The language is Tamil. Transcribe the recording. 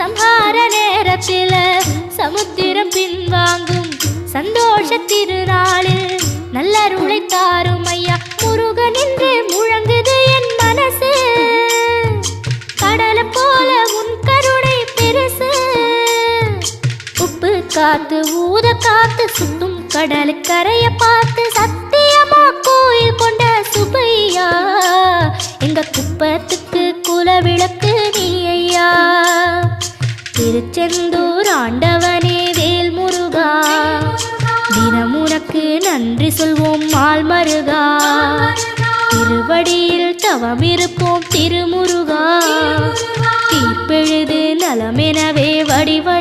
சம்ஹார நேரத்தில் சமுத்திரம் பின்வாங்கும் சந்தோஷ திருநாளில் நல்லருளை தாரும் ஐயா முருகன் என்று முழங்குது என் மனசு கடலை போல உன் கருணை பெருசு உப்பு காத்து ஊத காத்து சுத்தும் கடலுக்கரைய பார்த்து சத்தியமா கோயில் கொண்ட சுப்பையா எங்க குப்பத்துக்கு குலவிளக்கு நீ ஐயா திருச்செந்தூர் ஆண்டவனே வேல் முருகா தினம் உனக்கு நன்றி சொல்வோம் மால் மருகா திருவடியில் தவம் இருப்போம் திருமுருகா தீர்ப்பெழுது நலமெனவே வடிவ